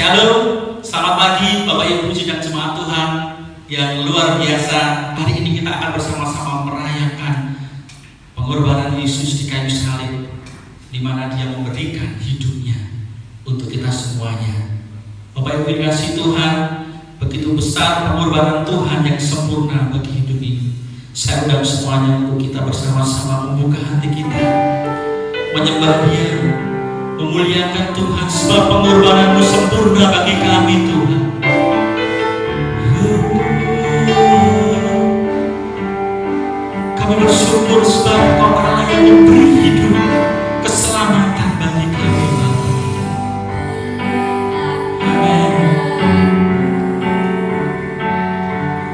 Shalom, selamat pagi Bapak Ibu Puji dan Jemaat Tuhan yang luar biasa. Hari ini kita akan bersama-sama merayakan pengorbanan Yesus di kayu salib, di mana Dia memberikan hidupnya untuk kita semuanya. Bapak Ibu dikasihi Tuhan, begitu besar pengorbanan Tuhan yang sempurna bagi hidup ini. Saya undang semuanya untuk kita bersama-sama membuka hati kita, menyembah Dia, memuliakan Tuhan, sebab pengorbanan-Mu sempurna bagi kami Tuhan. Kami bersyukur sebab Engkau Allah yang memberi hidup, keselamatan bagi kami Bapa. Amin.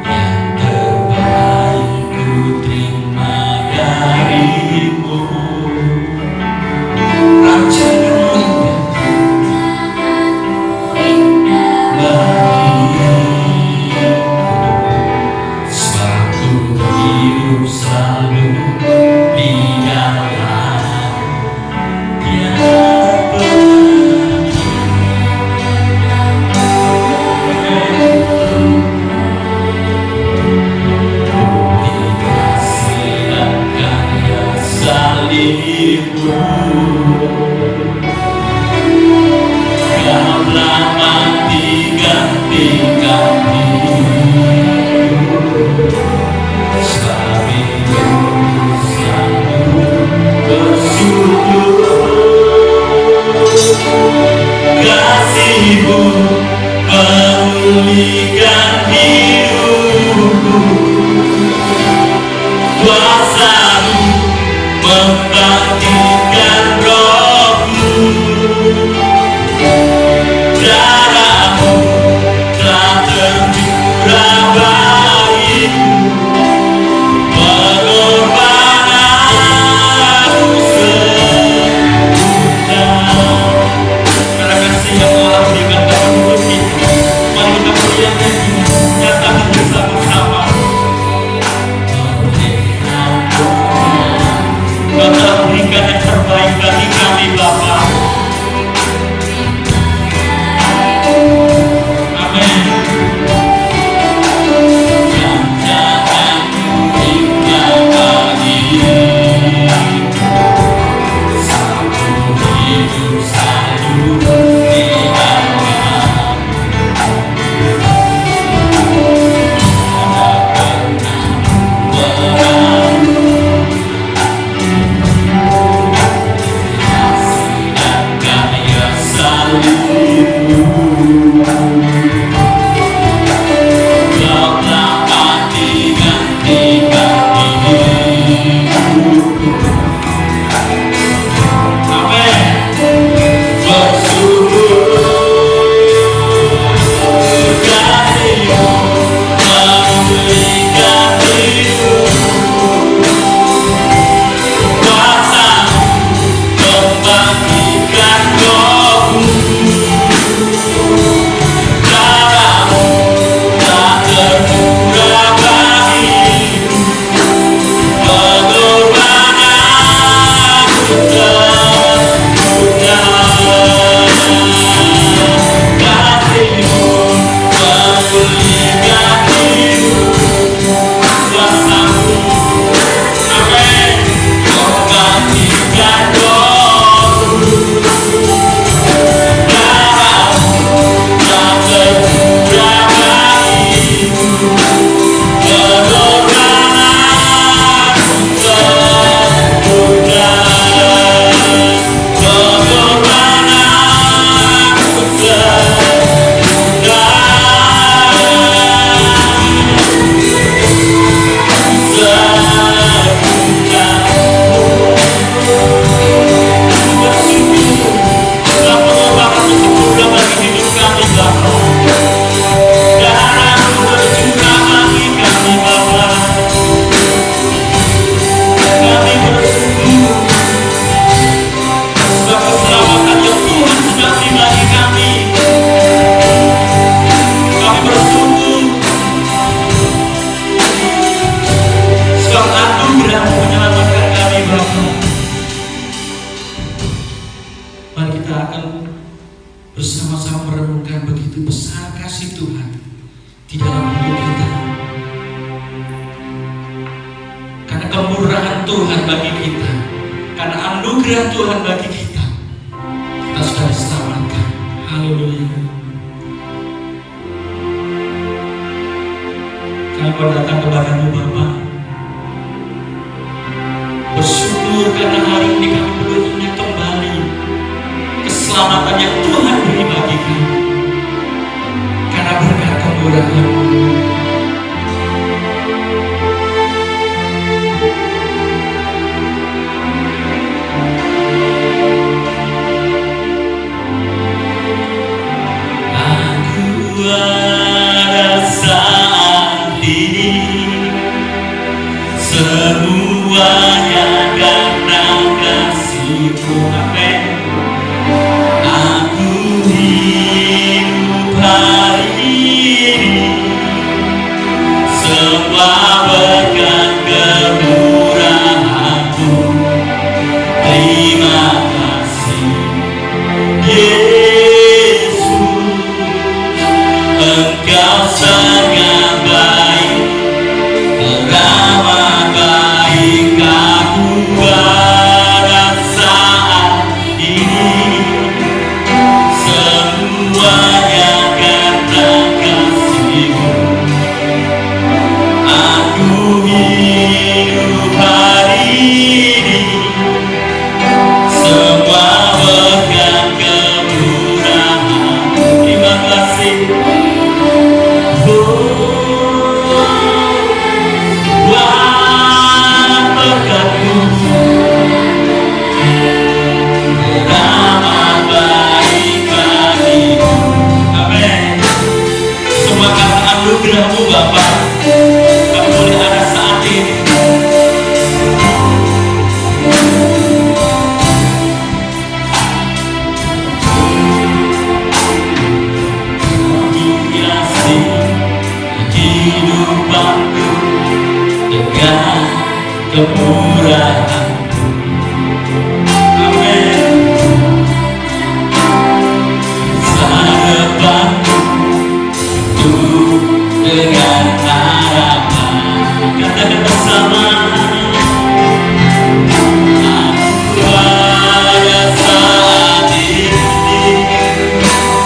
Yang terbaik ku terima dari-Mu, Raja yang indah, begitu besar kasih Tuhan di dalam hidup kita. Karena kemurahan Tuhan bagi kita, karena anugerah Tuhan bagi kita, kita sudah diselamatkan. Haleluya. Kami mau datang kepadamu Bapa, bersyukur karena hari ini kami boleh ingat kembali keselamatan yang Tuhan beri bagi kami. Karena berkat kemurahan-Mu, aku ada saat ini, semuanya karena kasih-Mu. Amin. Aku hidup hari ini, semua berkat kemurahan-Mu. Terima kasih Yesus, Engkau sangat baik, ramah baik. Aku pada saat ini, semuanya karena kasih-Mu. Aku hidup hari ini, semua berkat kemurahan-Mu. Terima kasih. Berkat-Mu ramah baik bagiku. Amin. Semua karena anugerah-Mu Bapa, kami boleh ada saat ini. Hiasi kehidupanku dengan kemurahan-Mu. Amin. Harapanku penuh dengan harapan. Katakan bersama. Aku pada saat ini,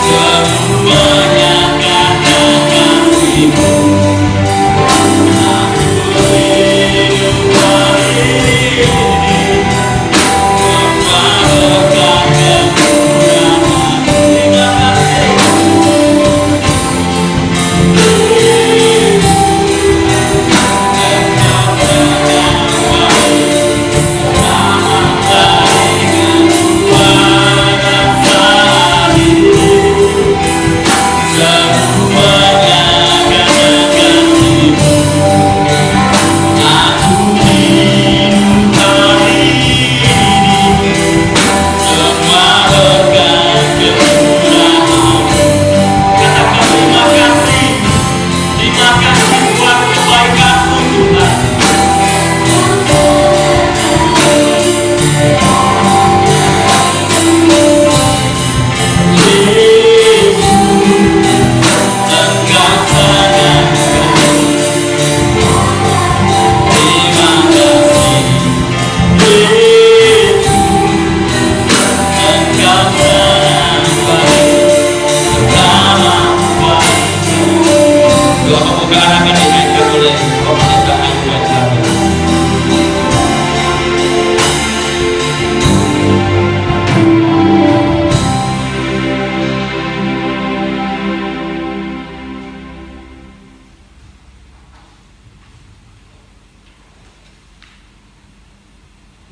semuanya karena kasih-Mu. Aku hidup hari ini, semua berkat kemurahan-Mu. Terima kasih.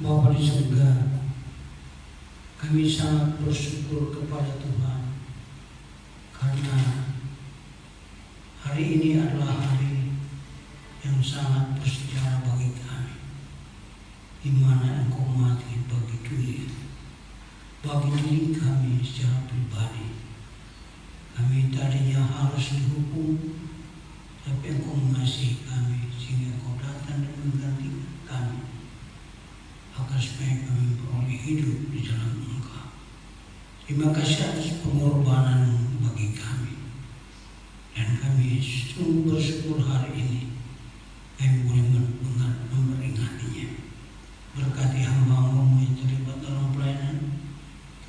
Bapa di surga, kami sangat bersyukur kepada Tuhan karena hari ini adalah hari yang sangat bersejarah bagi kami, di mana Engkau mati bagi dunia, bagi diri kami secara pribadi. Kami tadinya harus dihukum, tapi Engkau mengasihi kami sehingga Engkau datang dan mengganti kami, agar supaya kami beroleh hidup di dalam Engkau. Terima kasih atas pengorbanan bagi kami. seluruh hari ini kami boleh memperingatinya. Berkati hamba-Mu yang terlibat dalam pelayanan,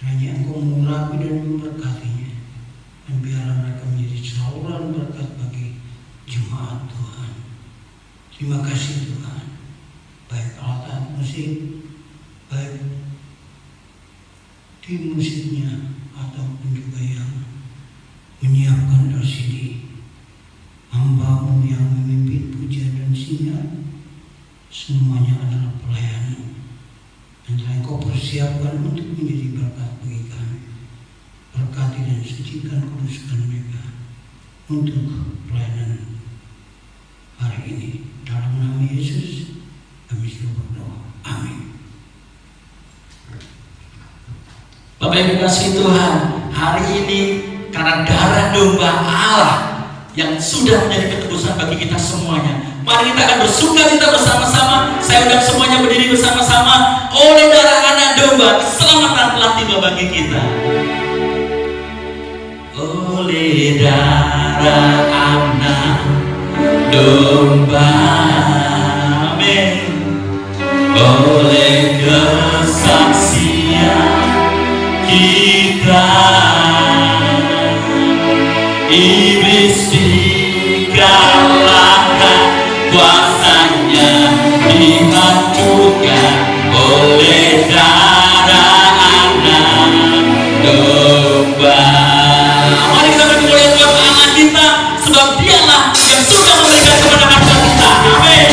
kiranya Engkau mengurapi dan memberkatinya, dan biarlah mereka menjadi saluran berkat bagi jemaat Tuhan. Terima kasih Tuhan, baik alat musik, baik tim musiknya, ataupun juga yang menyiapkan LCD, hamba-Mu yang memimpin pujian dan sinyal, semuanya adalah pelayan-Mu, dan telah Engkau persiapkan untuk menjadi berkat bagi kami. Berkati dan sucikan, kuduskan mereka untuk pelayanan hari ini. Dalam nama Yesus kami sudah berdoa. Amin. Bapak Ibu kasih Tuhan, hari ini karena darah domba Allah yang sudah menjadi ketebusan bagi kita semuanya, mari kita akan bersuka cita bersama-sama. Saya undang semuanya berdiri bersama-sama. Oleh darah anak domba, keselamatan telah tiba bagi kita. Oleh darah anak domba, amin. Oleh kesaksian kita, iblis dikalahkan, kuasanya dihancurkan oleh darah anak domba. Mari kita berdoa kepada Allah kita, sebab Dialah yang sudah memberikan kemenangan bagi kita. Amin.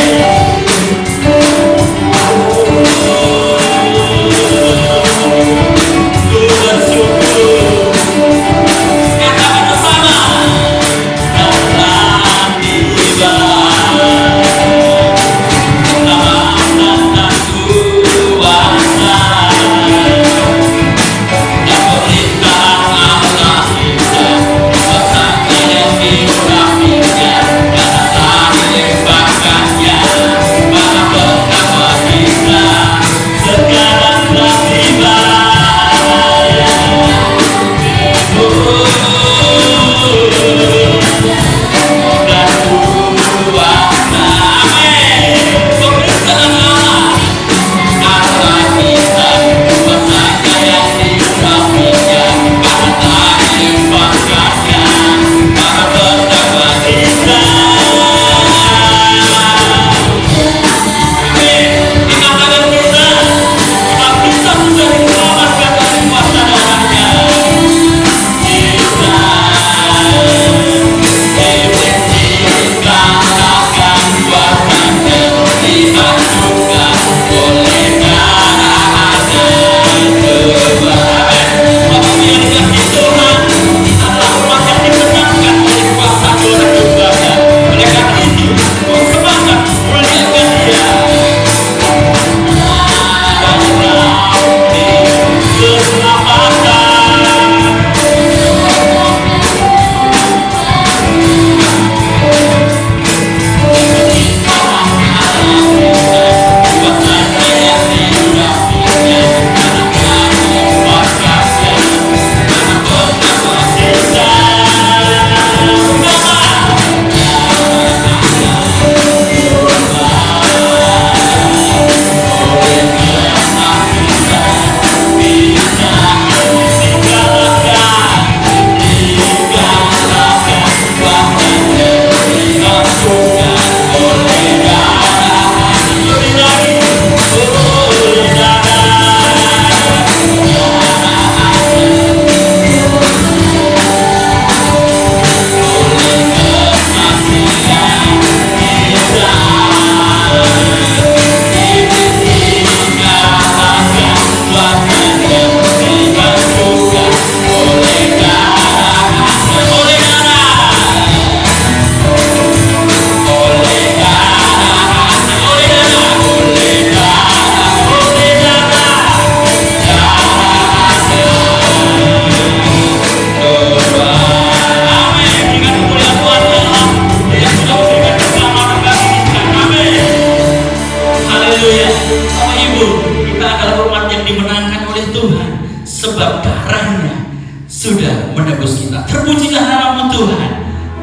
sebab darahnya sudah menebus kita. Terpujilah nama Tuhan.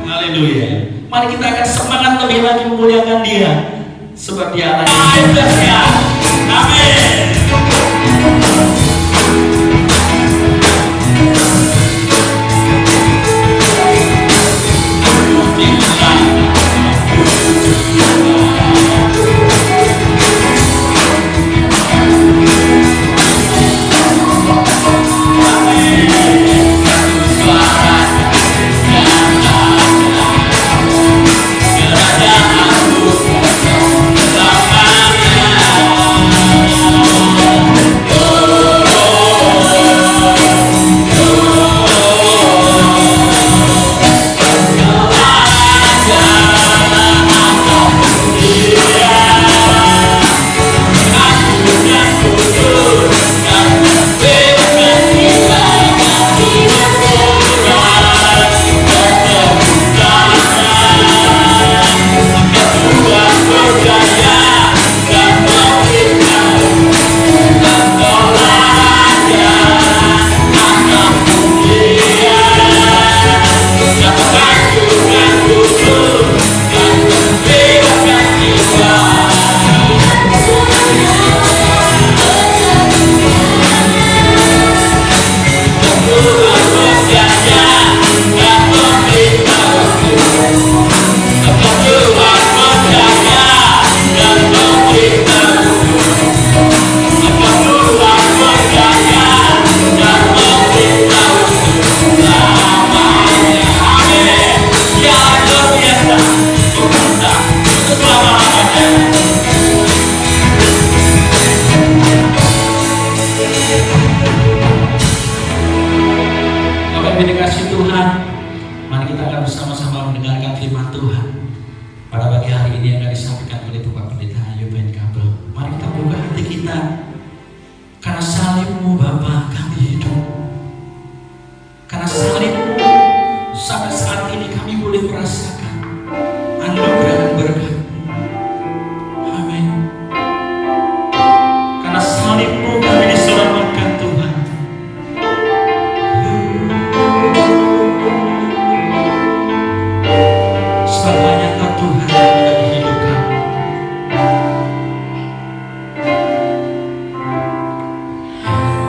Haleluya. Mari kita akan semangat lebih lagi memuliakan Dia, sebab Dia Allah. Amin.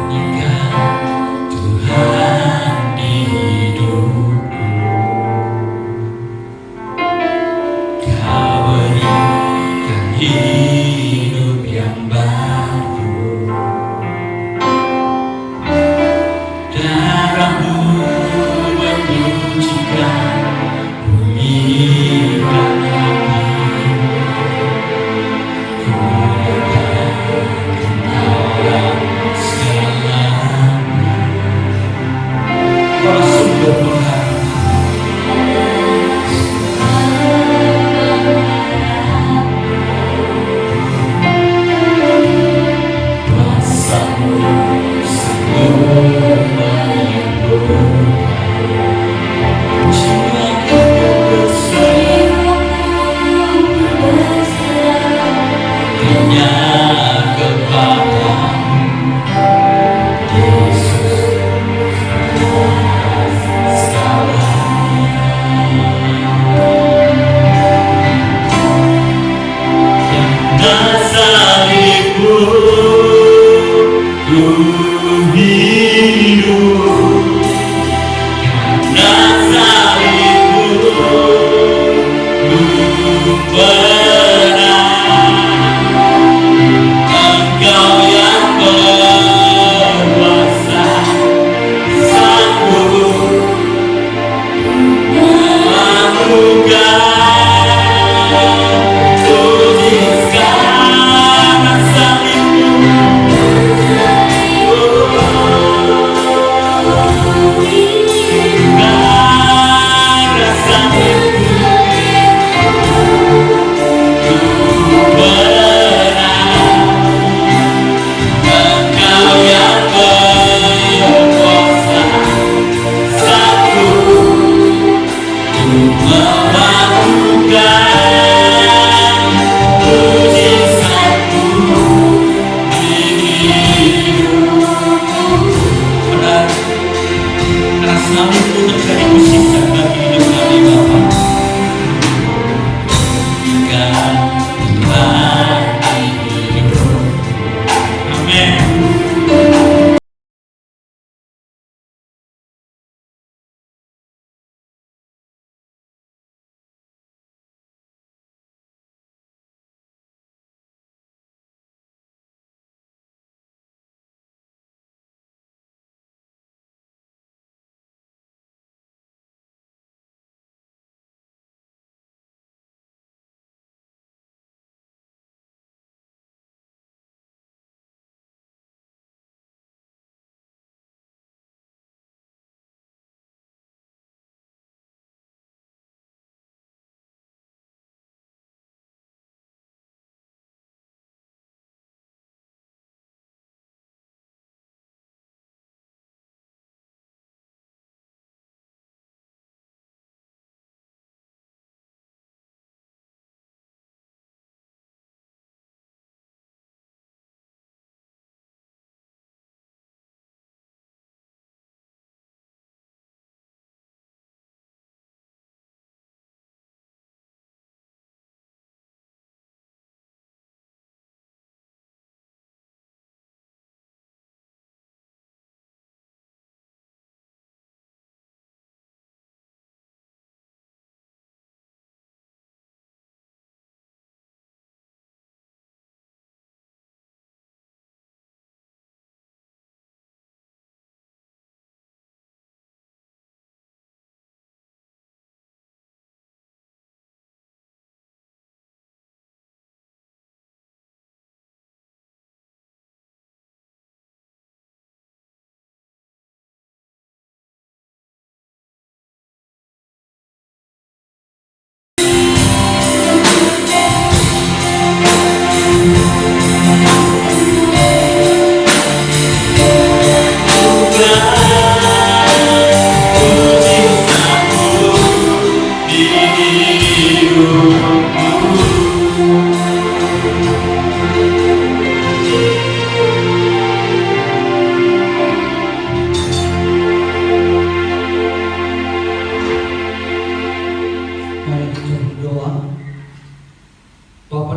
Hingga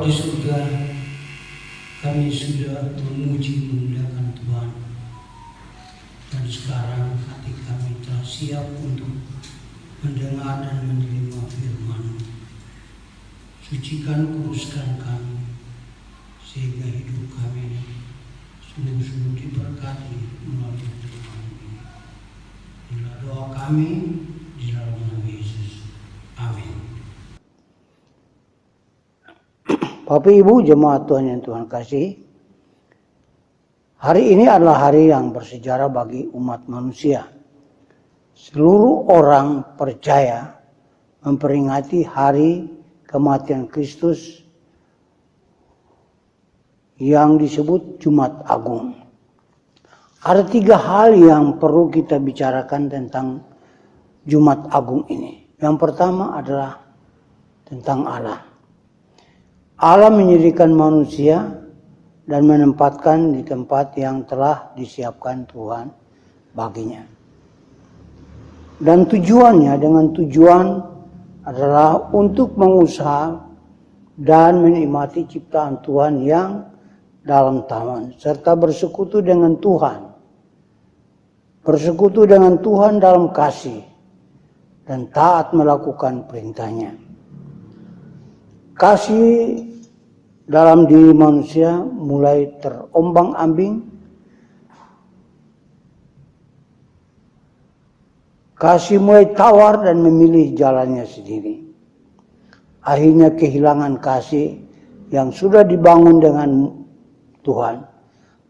Bapa di surga, kami sudah memuji memuliakan Tuhan. Dan sekarang hati kami telah siap untuk mendengar dan menerima firman. Sucikan, kuduskan kami, sehingga hidup kami sungguh-sungguh diberkati melalui firman ini. Inilah doa kami di dalam nama Yesus. Amin. Bapak Ibu jemaat Tuhan yang Tuhan kasih, hari ini adalah hari yang bersejarah bagi umat manusia. Seluruh orang percaya memperingati hari kematian Kristus yang disebut Jumat Agung. Ada 3 hal yang perlu kita bicarakan tentang Jumat Agung ini. Yang pertama adalah tentang Allah. Allah menjadikan manusia dan menempatkan di tempat yang telah disiapkan Tuhan baginya. Dan tujuannya dengan tujuan adalah untuk mengusaha dan menikmati ciptaan Tuhan yang dalam taman, serta bersekutu dengan Tuhan. Bersekutu dengan Tuhan dalam kasih dan taat melakukan perintahnya. Kasih dalam diri manusia mulai terombang-ambing. Kasih mulai tawar dan memilih jalannya sendiri. Akhirnya kehilangan kasih yang sudah dibangun dengan Tuhan.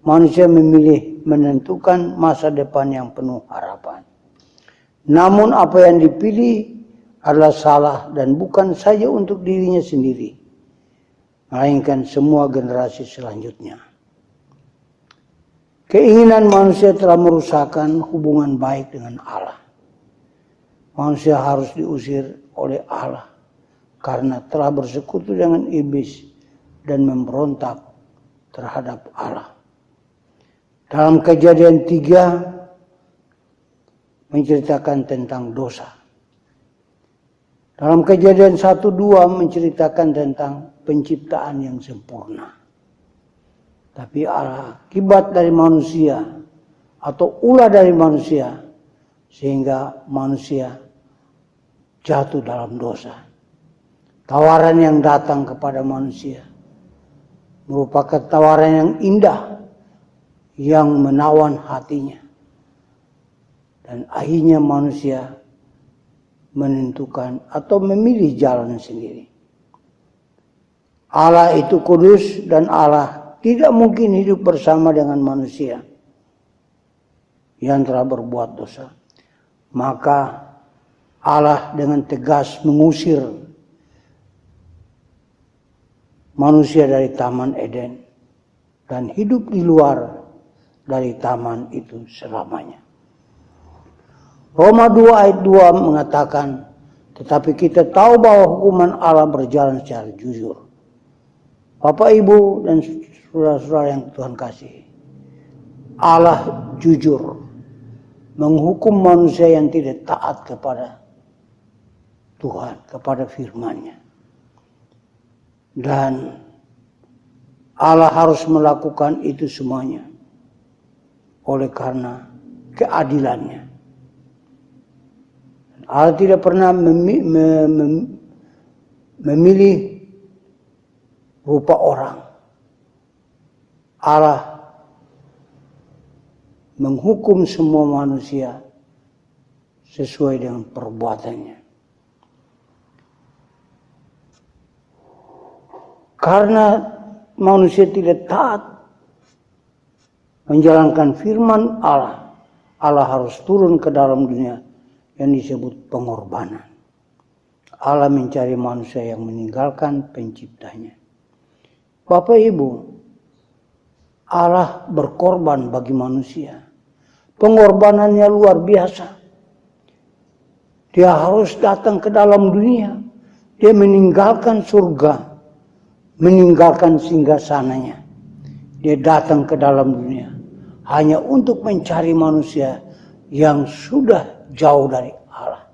Manusia memilih menentukan masa depan yang penuh harapan. Namun apa yang dipilih adalah salah dan bukan saja untuk dirinya sendiri, melainkan semua generasi selanjutnya. Keinginan manusia telah merusakkan hubungan baik dengan Allah. Manusia harus diusir oleh Allah karena telah bersekutu dengan iblis dan memberontak terhadap Allah. Dalam Kejadian 3 menceritakan tentang dosa. Dalam Kejadian 1-2 menceritakan tentang penciptaan yang sempurna. Tapi akibat dari manusia atau ulah dari manusia sehingga manusia jatuh dalam dosa. Tawaran yang datang kepada manusia merupakan tawaran yang indah yang menawan hatinya. Dan akhirnya manusia menentukan atau memilih jalan sendiri. Allah itu kudus dan Allah tidak mungkin hidup bersama dengan manusia yang telah berbuat dosa. Maka Allah dengan tegas mengusir manusia dari Taman Eden dan hidup di luar dari taman itu selamanya. Roma 2 ayat 2 mengatakan, tetapi kita tahu bahwa hukuman Allah berjalan secara jujur. Bapak, Ibu, dan saudara-saudara yang Tuhan kasih, Allah jujur menghukum manusia yang tidak taat kepada Tuhan, kepada firman-Nya. Dan Allah harus melakukan itu semuanya oleh karena keadilannya. Allah tidak pernah memilih rupa orang. Allah menghukum semua manusia sesuai dengan perbuatannya. Karena manusia tidak taat menjalankan firman Allah, Allah harus turun ke dalam dunia yang disebut pengorbanan. Allah mencari manusia yang meninggalkan penciptanya. Bapak Ibu, Allah berkorban bagi manusia. Pengorbanannya luar biasa. Dia harus datang ke dalam dunia. Dia meninggalkan surga, meninggalkan singgasananya. Dia datang ke dalam dunia hanya untuk mencari manusia yang sudah jauh dari Allah.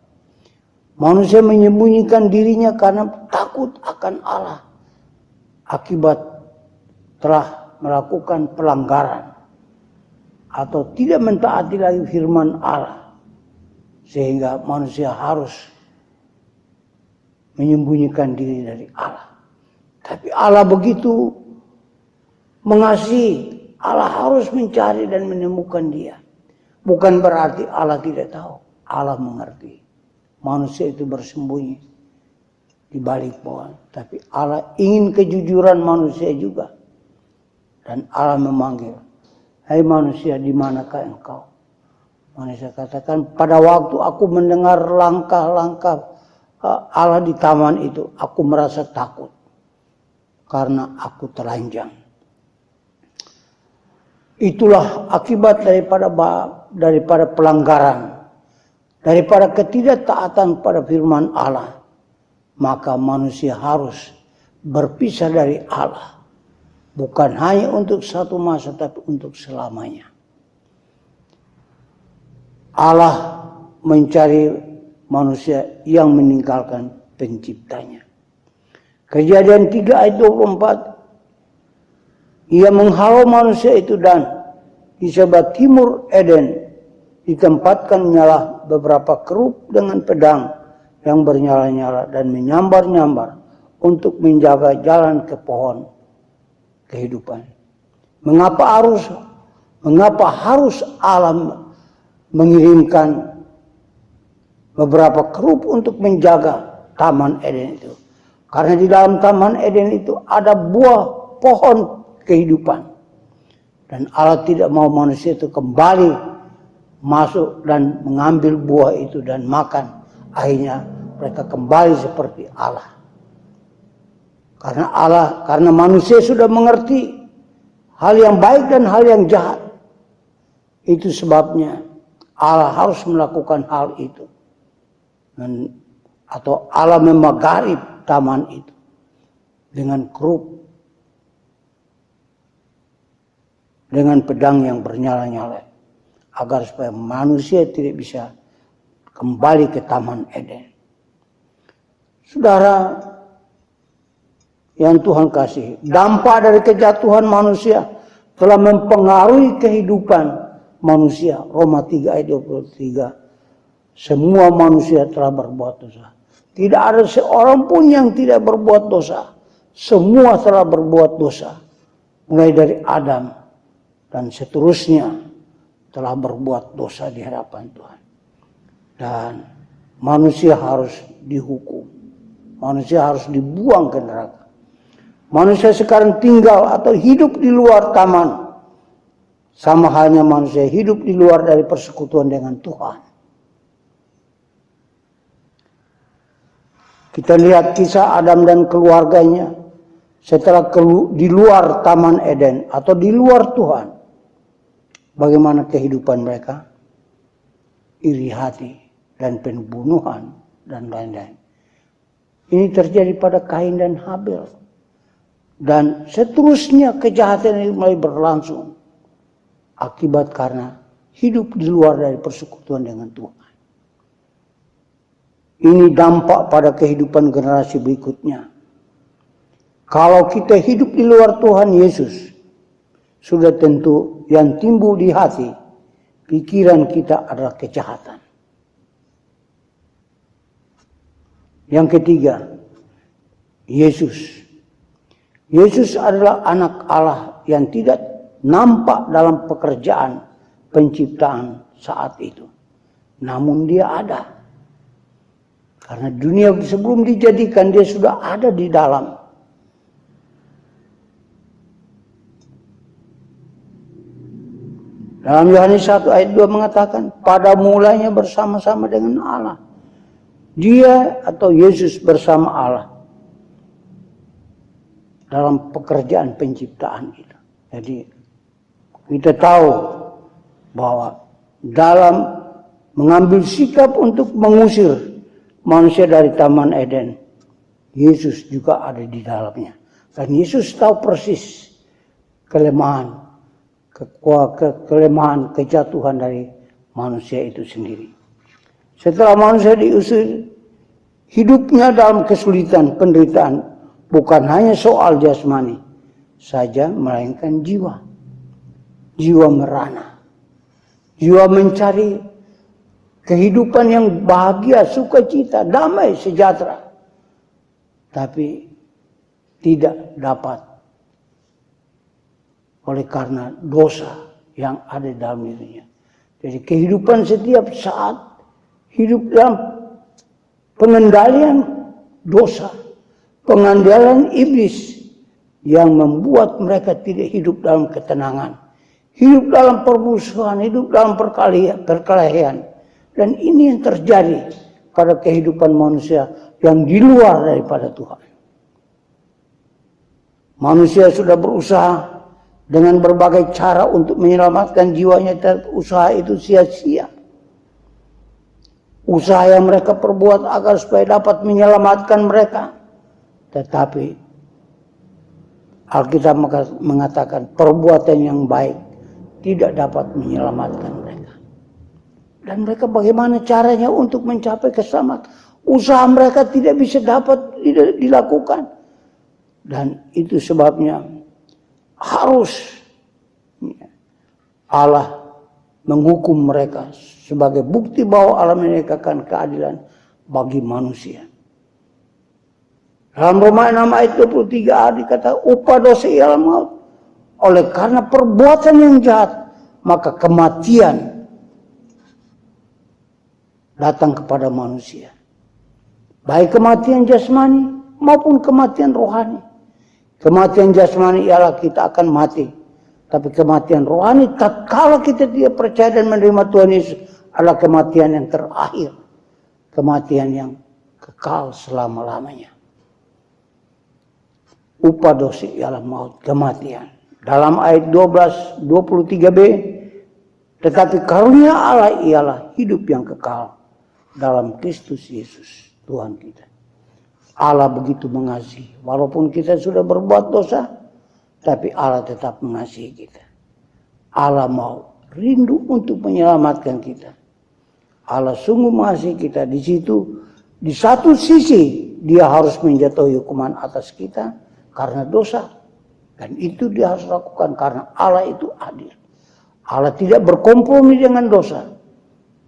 Manusia menyembunyikan dirinya karena takut akan Allah. akibat telah melakukan pelanggaran atau tidak mentaati lagi firman Allah, sehingga manusia harus menyembunyikan diri dari Allah. Tapi Allah begitu mengasihi, Allah harus mencari dan menemukan dia. Bukan berarti Allah tidak tahu, Allah mengerti. Manusia itu bersembunyi di balik pohon, tapi Allah ingin kejujuran manusia juga. Dan Allah memanggil, "Hai manusia, di manakah engkau?" Manusia katakan, "Pada waktu aku mendengar langkah-langkah Allah di taman itu, aku merasa takut karena aku telanjang." Itulah akibat daripada pelanggaran, daripada ketidaktaatan pada firman Allah. Maka manusia harus berpisah dari Allah. Bukan hanya untuk satu masa, tapi untuk selamanya. Allah mencari manusia yang meninggalkan penciptanya. Kejadian 3 ayat 24. Ia menghalau manusia itu dan di sebelah timur Eden ditempatkan nyala beberapa kerup dengan pedang yang bernyala-nyala dan menyambar-nyambar untuk menjaga jalan ke pohon kehidupan. Mengapa harus Allah mengirimkan beberapa kerup untuk menjaga taman Eden itu? Karena di dalam taman Eden itu ada buah pohon kehidupan. Dan Allah tidak mau manusia itu kembali masuk dan mengambil buah itu dan makan. Akhirnya mereka kembali seperti Allah. Karena manusia sudah mengerti hal yang baik dan hal yang jahat. Itu sebabnya Allah harus melakukan hal itu. Atau Allah memagari taman itu dengan kerup, dengan pedang yang bernyala-nyala, agar supaya manusia tidak bisa kembali ke taman Eden. Saudara yang Tuhan kasih, dampak dari kejatuhan manusia telah mempengaruhi kehidupan manusia. Roma 3 ayat 23. Semua manusia telah berbuat dosa. Tidak ada seorang pun yang tidak berbuat dosa. Semua telah berbuat dosa. Mulai dari Adam dan seterusnya telah berbuat dosa di hadapan Tuhan. Dan manusia harus dihukum. Manusia harus dibuang ke neraka. Manusia sekarang tinggal atau hidup di luar taman. Sama halnya manusia hidup di luar dari persekutuan dengan Tuhan. Kita lihat kisah Adam dan keluarganya setelah di luar taman Eden atau di luar Tuhan. Bagaimana kehidupan mereka? Iri hati dan pembunuhan dan lain-lain. Ini terjadi pada Kain dan Habel. Dan seterusnya kejahatan ini mulai berlangsung. Akibat karena hidup di luar dari persekutuan dengan Tuhan. Ini dampak pada kehidupan generasi berikutnya. Kalau kita hidup di luar Tuhan Yesus, sudah tentu yang timbul di hati, pikiran kita adalah kejahatan. Yang ketiga, Yesus. Yesus adalah anak Allah yang tidak nampak dalam pekerjaan penciptaan saat itu. Namun dia ada. Karena dunia sebelum dijadikan dia sudah ada di dalam. Dalam Yohanes 1 ayat 2 mengatakan, pada mulanya bersama-sama dengan Allah. Dia atau Yesus bersama Allah. Dalam pekerjaan penciptaan itu. Jadi kita tahu bahwa dalam mengambil sikap untuk mengusir manusia dari Taman Eden, Yesus juga ada di dalamnya. Dan Yesus tahu persis kelemahan, kejatuhan dari manusia itu sendiri. Setelah manusia diusir, hidupnya dalam kesulitan, penderitaan, bukan hanya soal jasmani saja, melainkan jiwa. Jiwa merana. Jiwa mencari kehidupan yang bahagia, sukacita, damai, sejahtera. Tapi tidak dapat oleh karena dosa yang ada dalam dirinya. Jadi kehidupan setiap saat hidup dalam pengendalian dosa, pengendalian iblis yang membuat mereka tidak hidup dalam ketenangan, hidup dalam permusuhan, hidup dalam perkelahian. Dan ini yang terjadi pada kehidupan manusia yang di luar daripada Tuhan. Manusia sudah berusaha dengan berbagai cara untuk menyelamatkan jiwanya, tapi usaha itu sia-sia. Usaha yang mereka perbuat agar supaya dapat menyelamatkan mereka. Tetapi Alkitab mengatakan perbuatan yang baik tidak dapat menyelamatkan mereka. Dan mereka bagaimana caranya untuk mencapai keselamatan? Usaha mereka tidak bisa dapat dilakukan. Dan itu sebabnya harus Allah menghukum mereka sebagai bukti bahwa Allah menegakkan keadilan bagi manusia. Dalam Roma 6 ayat 23a dikatakan upah dosa ialah maut. Oleh karena perbuatan yang jahat, maka kematian datang kepada manusia. Baik kematian jasmani maupun kematian rohani. Kematian jasmani ialah kita akan mati. Tapi kematian rohani tatkala kita tidak percaya dan menerima Tuhan Yesus adalah kematian yang terakhir. Kematian yang kekal selama-lamanya. Upah dosa ialah maut, kematian. Dalam ayat 23b, tetapi karunia Allah ialah hidup yang kekal dalam Kristus Yesus Tuhan kita. Allah begitu mengasihi. Walaupun kita sudah berbuat dosa, tapi Allah tetap mengasihi kita. Allah mau rindu untuk menyelamatkan kita. Allah sungguh mengasihi kita. Di situ, di satu sisi, dia harus menjatuhi hukuman atas kita karena dosa. Dan itu dia harus lakukan karena Allah itu adil. Allah tidak berkompromi dengan dosa.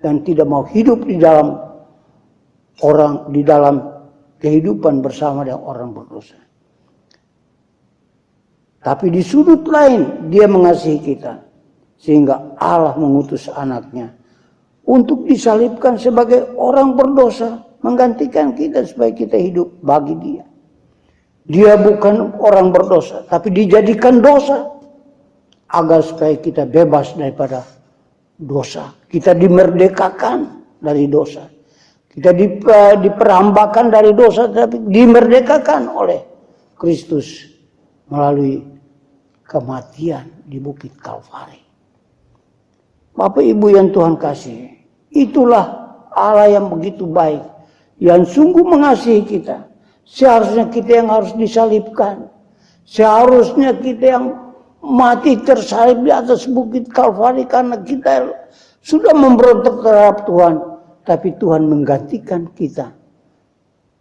Dan tidak mau hidup di dalam kehidupan bersama dengan orang berdosa. Tapi di sudut lain dia mengasihi kita. Sehingga Allah mengutus anaknya untuk disalibkan sebagai orang berdosa. Menggantikan kita supaya kita hidup bagi dia. Dia bukan orang berdosa. Tapi dijadikan dosa. Agar supaya kita bebas daripada dosa. Kita dimerdekakan dari dosa. Kita diperhambakan dari dosa, tapi dimerdekakan oleh Kristus melalui kematian di Bukit Kalvari. Bapak Ibu yang Tuhan kasih, itulah Allah yang begitu baik, yang sungguh mengasihi kita. Seharusnya kita yang harus disalibkan. Seharusnya kita yang mati tersalib di atas Bukit Kalvari karena kita sudah memberontak terhadap Tuhan. Tapi Tuhan menggantikan kita.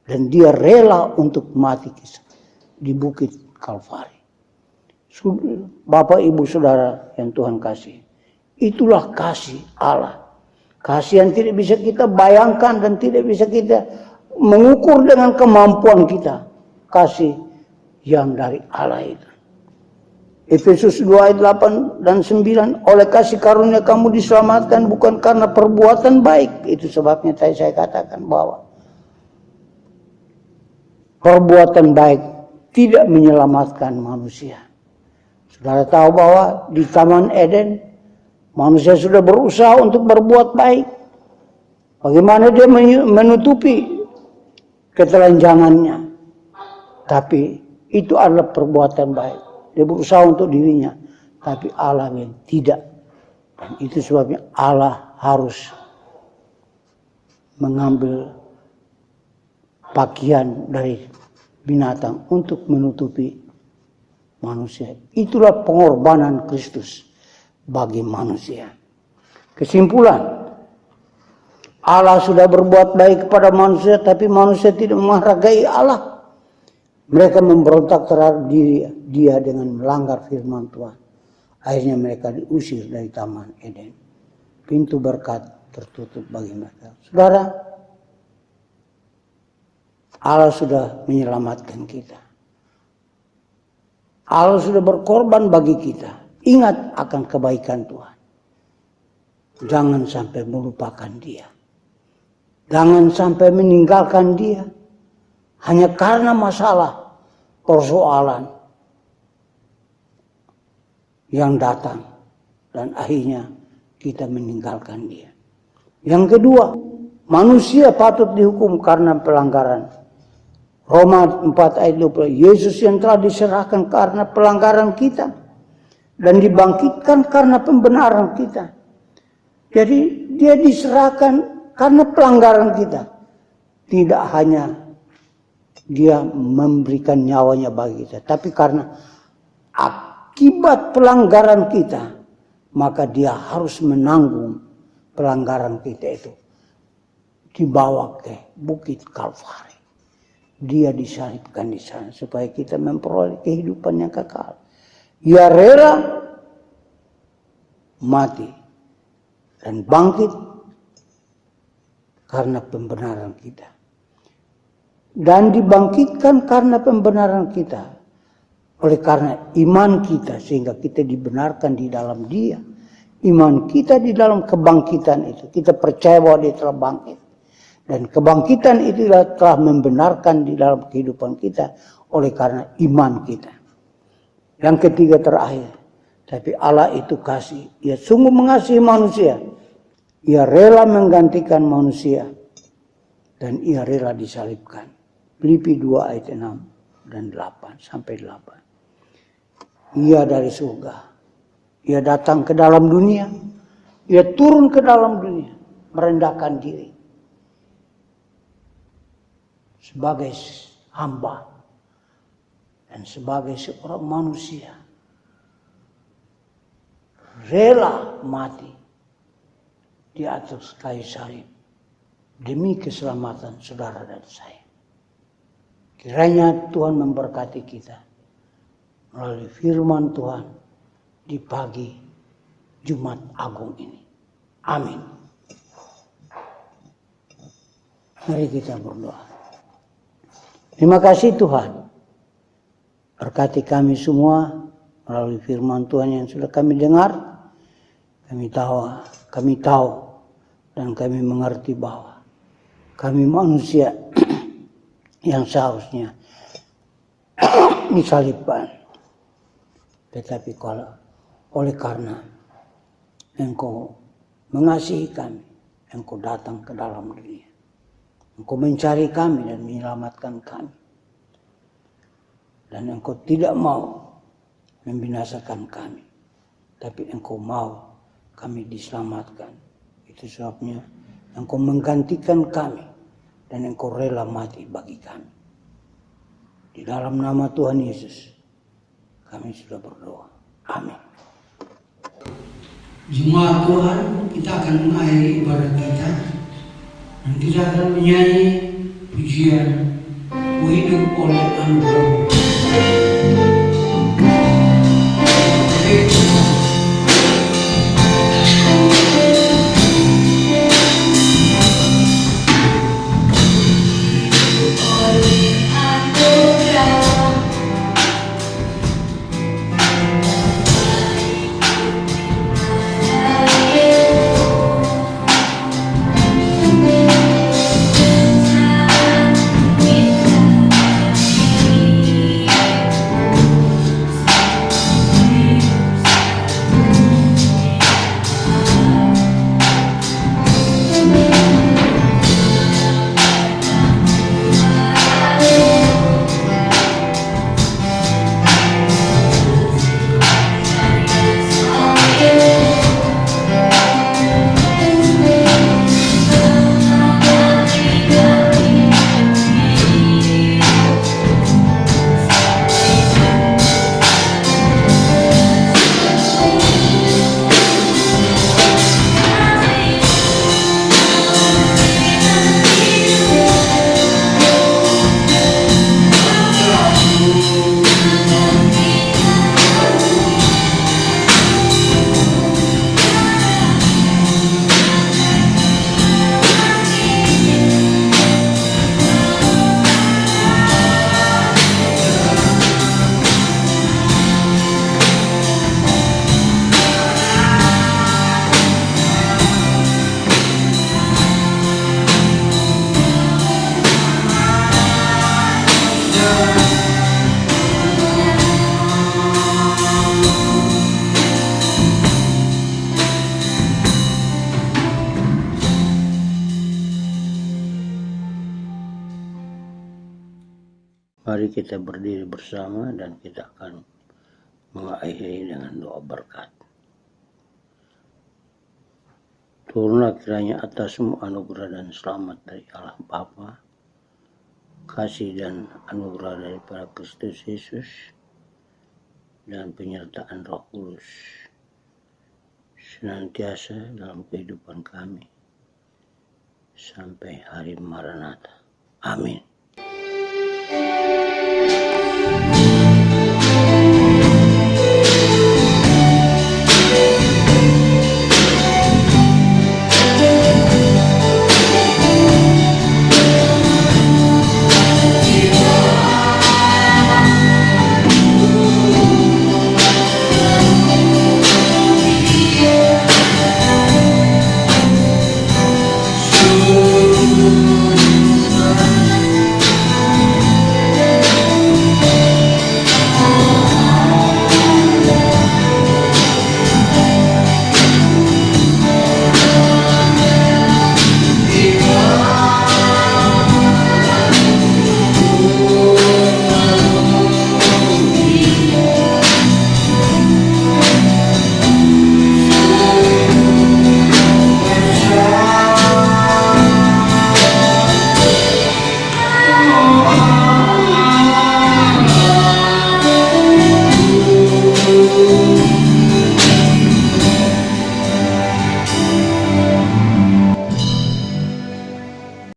Dan dia rela untuk mati di Bukit Kalvari. Bapak, Ibu, Saudara yang Tuhan kasih. Itulah kasih Allah. Kasih yang tidak bisa kita bayangkan dan tidak bisa kita mengukur dengan kemampuan kita. Kasih yang dari Allah itu. Efesus 2 ayat 8 dan 9. Oleh kasih karunia kamu diselamatkan bukan karena perbuatan baik. Itu sebabnya tadi saya katakan bahwa perbuatan baik tidak menyelamatkan manusia. Saudara tahu bahwa di Taman Eden manusia sudah berusaha untuk berbuat baik. Bagaimana dia menutupi ketelanjangannya. Tapi itu adalah perbuatan baik. Dia berusaha untuk dirinya. Tapi Allah tidak. Dan itu sebabnya Allah harus mengambil pakaian dari binatang untuk menutupi manusia. Itulah pengorbanan Kristus bagi manusia. Kesimpulan, Allah sudah berbuat baik kepada manusia, tapi manusia tidak menghargai Allah. Mereka memberontak terhadap dia dengan melanggar firman Tuhan. Akhirnya mereka diusir dari Taman Eden. Pintu berkat tertutup bagi mereka. Saudara, Allah sudah menyelamatkan kita. Allah sudah berkorban bagi kita. Ingat akan kebaikan Tuhan. Jangan sampai melupakan dia. Jangan sampai meninggalkan dia. Hanya karena masalah, persoalan yang datang. Dan akhirnya kita meninggalkan dia. Yang kedua, manusia patut dihukum karena pelanggaran. Roma 4 ayat 20. Yesus yang telah diserahkan karena pelanggaran kita. Dan dibangkitkan karena pembenaran kita. Jadi dia diserahkan karena pelanggaran kita. Tidak hanya dia memberikan nyawanya bagi kita. Tapi karena akibat pelanggaran kita. Maka dia harus menanggung pelanggaran kita itu. Dibawa ke Bukit Kalvari. Dia disalibkan di sana supaya kita memperoleh kehidupan yang kekal. Ia rela mati dan bangkit karena pembenaran kita. Dan dibangkitkan karena pembenaran kita. Oleh karena iman kita sehingga kita dibenarkan di dalam dia. Iman kita di dalam kebangkitan itu. Kita percaya bahwa dia telah bangkit. Dan kebangkitan itu telah membenarkan di dalam kehidupan kita oleh karena iman kita. Yang ketiga terakhir, tapi Allah itu kasih. Ia sungguh mengasihi manusia. Ia rela menggantikan manusia. Dan ia rela disalibkan. Filipi 2 ayat 6 dan 8 sampai 8. Ia dari surga. Ia datang ke dalam dunia. Ia turun ke dalam dunia. Merendahkan diri. Sebagai hamba dan sebagai seorang manusia rela mati di atas kayu salib demi keselamatan saudara dan saya. Kiranya Tuhan memberkati kita melalui firman Tuhan di pagi Jumat Agung ini. Amin. Mari kita berdoa. Terima kasih Tuhan. Berkati kami semua melalui firman Tuhan yang sudah kami dengar. Kami tahu dan kami mengerti bahwa kami manusia yang seharusnya disalibkan. Tetapi kalau oleh karena Engkau mengasihi kami, Engkau datang ke dalam dunia. Engkau mencari kami dan menyelamatkan kami. Dan Engkau tidak mau membinasakan kami. Tapi Engkau mau kami diselamatkan. Itu sebabnya Engkau menggantikan kami. Dan Engkau rela mati bagi kami. Di dalam nama Tuhan Yesus, kami sudah berdoa. Amin. Jemaat Tuhan, kita akan mengakhiri ibadah kita. Dan kita akan menyanyi pujian Ku Hidup Oleh Anugerah. Mari kita berdiri bersama dan kita akan mengakhiri dengan doa berkat. Turunlah kiranya atasmu anugerah dan selamat dari Allah Bapa, kasih dan anugerah daripada Kristus Yesus, dan penyertaan Roh Kudus senantiasa dalam kehidupan kami sampai hari Maranatha. Amin.